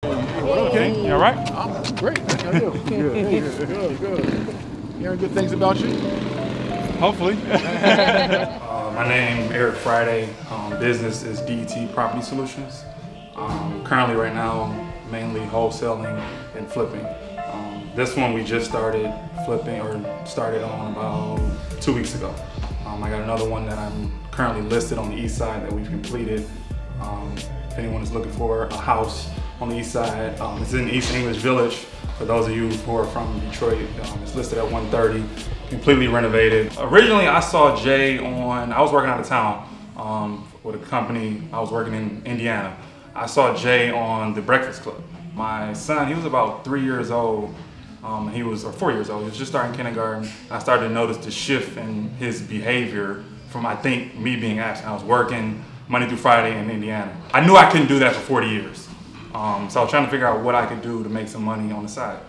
Okay. You all right? I'm great. How you doing? Good. Hearing good things about you? Hopefully. My name Eric Friday. Business is DET Property Solutions. Currently right now, mainly wholesaling and flipping. This one we just started flipping, or started on about 2 weeks ago. I got another one that I'm currently listed on the east side that we've completed. If anyone is looking for a house on the east side, it's in East English Village. For those of you who are from Detroit, it's listed at 130, completely renovated. Originally, I saw Jay I was working out of town with a company. I was working in Indiana. I saw Jay on The Breakfast Club. My son, he was about 3 years old, or 4 years old. He was just starting kindergarten. And I started to notice the shift in his behavior from, I think, me being absent. I was working Monday through Friday in Indiana. I knew I couldn't do that for 40 years. So I was trying to figure out what I could do to make some money on the side.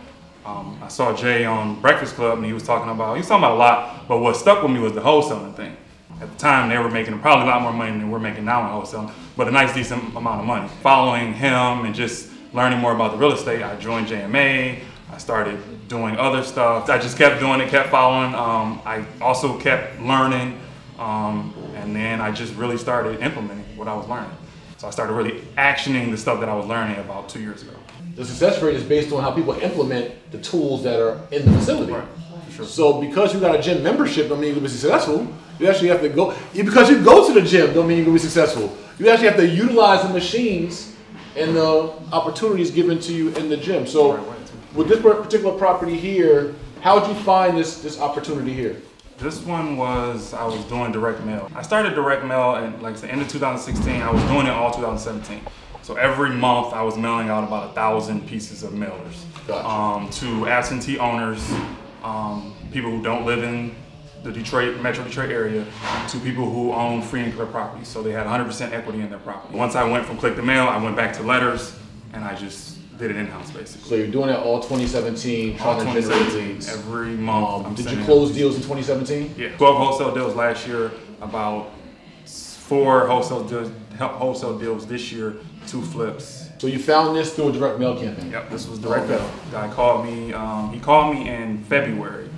I saw Jay on Breakfast Club, and he was talking about a lot, but what stuck with me was the wholesaling thing. At the time, they were making probably a lot more money than we're making now in wholesaling, but a nice, decent amount of money. Following him and just learning more about the real estate, I joined JMA. I started doing other stuff. I just kept doing it, kept following. I also kept learning, and then I just really started implementing what I was learning. So I started really actioning the stuff that I was learning about 2 years ago. The success rate is based on how people implement the tools that are in the facility. Right, for sure. So because you got a gym membership, don't mean you're going to be successful. You actually have to go, because you go to the gym, don't mean you're going to be successful. You actually have to utilize the machines and the opportunities given to you in the gym. So with this particular property here, how did you find this opportunity here? This one was, I was doing direct mail. I started direct mail at, like I said, end of 2016. I was doing it all 2017. So every month I was mailing out about 1,000 pieces of mailers. Gotcha. To absentee owners, people who don't live in the Metro Detroit area, to people who own free and clear properties. So they had 100% equity in their property. Once I went from click to mail, I went back to letters, and I just did it in-house basically. So you're doing that all 2017, trying to generate leads. Every month. Did you close deals in 2017? Yeah, 12 wholesale deals last year, about 4 wholesale deals this year, 2 flips. So you found this through a direct mail campaign? Yep, this was direct mail. Guy called me, he called me in February.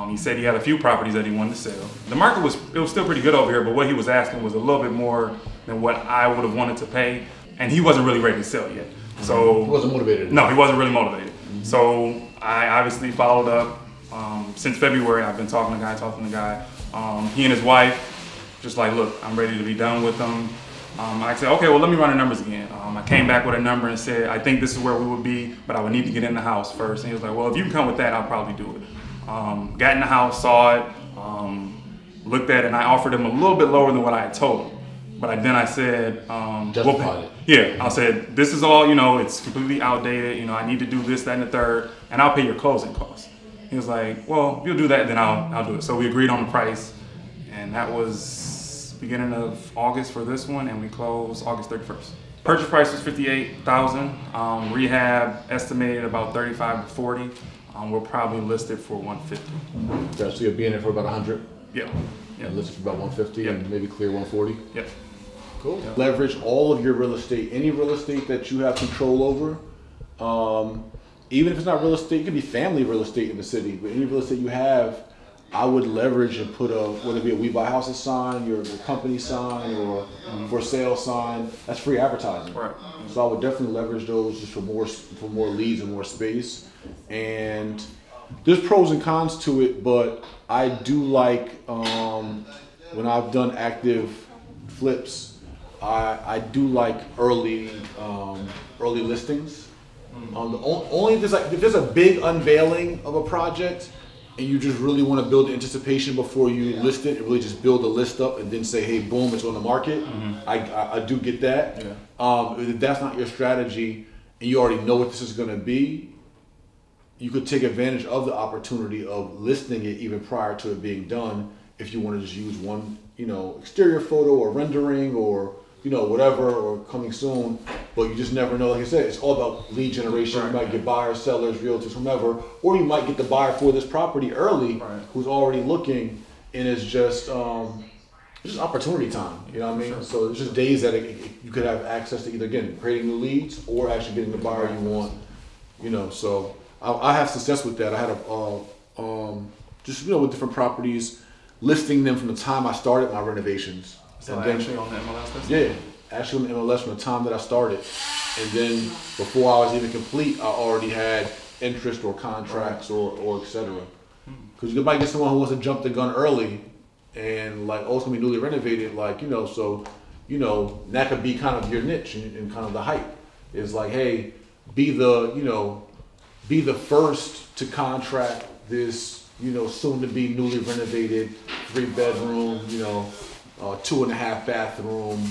He said he had a few properties that he wanted to sell. The market was still pretty good over here, but what he was asking was a little bit more than what I would have wanted to pay, and he wasn't really ready to sell yet. So he wasn't motivated. No, he wasn't really motivated. So I obviously followed up. Since February, I've been talking to the guy. He and his wife, just like, look, I'm ready to be done with them. I said, okay, well, let me run the numbers again. I came back with a number and said, I think this is where we would be, but I would need to get in the house first. And he was like, well, if you can come with that, I'll probably do it. Got in the house, saw it, looked at it, and I offered him a little bit lower than what I had told him. But then I said, justified it. Yeah, I said, this is all, it's completely outdated. I need to do this, that, and the third, and I'll pay your closing costs. He was like, well, if you'll do that, then I'll do it. So we agreed on the price, and that was beginning of August for this one, and we closed August 31st. Purchase price was $58,000. Rehab estimated about $35 to $40. We're probably listed for $150. Okay, so you'll be in it for about 100? Yeah. And listed for about 150 and maybe clear 140? Yep. Cool. Yep. Leverage all of your real estate, any real estate that you have control over. Even if it's not real estate, it could be family real estate in the city, but any real estate you have, I would leverage and put whether it be a We Buy Houses sign, your company sign, or for sale sign. That's free advertising. Right. So I would definitely leverage those just for more leads and more space. And there's pros and cons to it, but I do like when I've done active flips, I do like early listings. Only if there's a big unveiling of a project and you just really want to build anticipation before you list it, and really just build a list up and then say, hey, boom, it's on the market. I do get that. Yeah. If that's not your strategy and you already know what this is going to be, you could take advantage of the opportunity of listing it even prior to it being done if you want to just use one, exterior photo or rendering or, whatever, or coming soon, but you just never know. Like I said, it's all about lead generation. Right. You might get buyers, sellers, realtors, whomever, or you might get the buyer for this property early who's already looking and is just it's just opportunity time. You know what I mean? So it's just days that you could have access to either, again, creating new leads or actually getting the buyer you want. You know, so I have success with that. I had just, you know, with different properties, listing them from the time I started my renovations. So and then, actually on the MLS list? Yeah, actually on the MLS from the time that I started. And then before I was even complete, I already had interest or contracts or et cetera. Because you might get someone who wants to jump the gun early and like, oh, it's gonna be newly renovated, like, you know, so, you know, that could be kind of your niche and kind of the hype. Is like, hey, be the first to contract this, you know, soon to be newly renovated 3-bedroom, you know, 2.5 bathroom,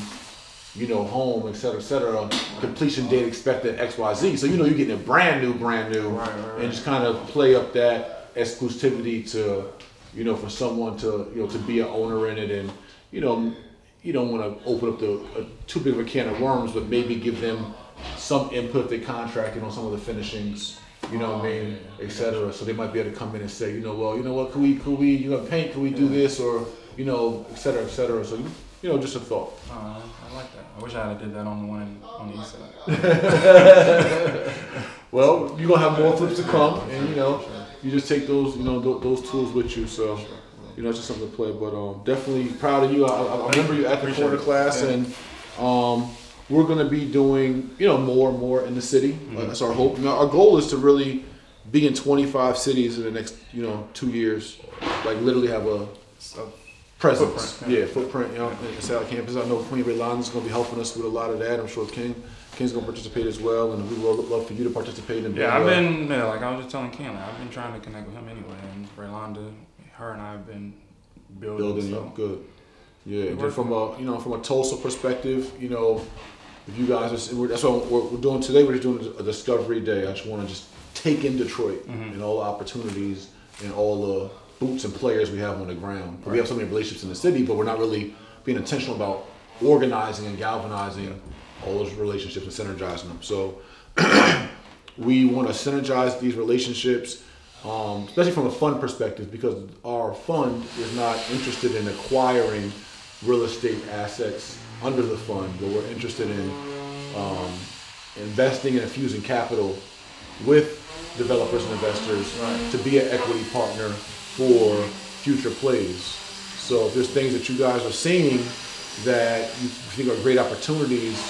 you know, home, et cetera, completion date expected XYZ. So, you know, you're getting it brand new, and just kind of play up that exclusivity to, you know, for someone to, you know, to be an owner in it. And, you know, you don't want to open up too big of a can of worms, but maybe give them some input if they contracted on some of the finishings, you know what I mean, et cetera. So they might be able to come in and say, you know what, could we, you know, paint, could we do this, or, you know, et cetera, et cetera. So, you know, just a thought. I like that. I wish I had did that on the one on the east side. Well, you're gonna have more flips to come, and you know, you just take those, you know, those tools with you. So, you know, it's just something to play. But definitely proud of you. I remember you at the quarter class, and we're gonna be doing, you know, more and more in the city. That's our hope. Now, our goal is to really be in 25 cities in the next, you know, 2 years. Like literally have a presence, footprint, you know, inside campus. I know Queen Raylanda's going to be helping us with a lot of that. I'm sure King's going to participate as well, and we would love for you to participate in. Yeah, I've been, like I was just telling Ken, like, I've been trying to connect with him anyway, and Raylanda, her and I have been building. So. Good. Yeah, and then from a Tulsa perspective, you know, if you guys that's what we're doing today. We're just doing a discovery day. I just want to just take in Detroit and all the opportunities and all the boots and players we have on the ground. Right. We have so many relationships in the city, but we're not really being intentional about organizing and galvanizing all those relationships and synergizing them. So we want to synergize these relationships, especially from a fund perspective, because our fund is not interested in acquiring real estate assets under the fund, but we're interested in investing and infusing capital with developers and investors to be an equity partner for future plays. So if there's things that you guys are seeing that you think are great opportunities,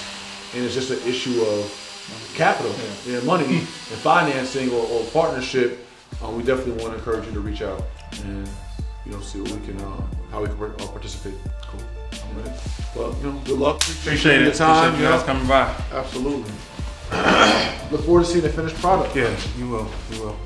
and it's just an issue of capital, money, and financing or partnership, we definitely want to encourage you to reach out and, you know, see what we can, how we can participate. Cool. I'm ready. Well, you know, good luck. Appreciate the time. Appreciate you guys coming by. Absolutely. Look forward to seeing the finished product. Yeah, you will.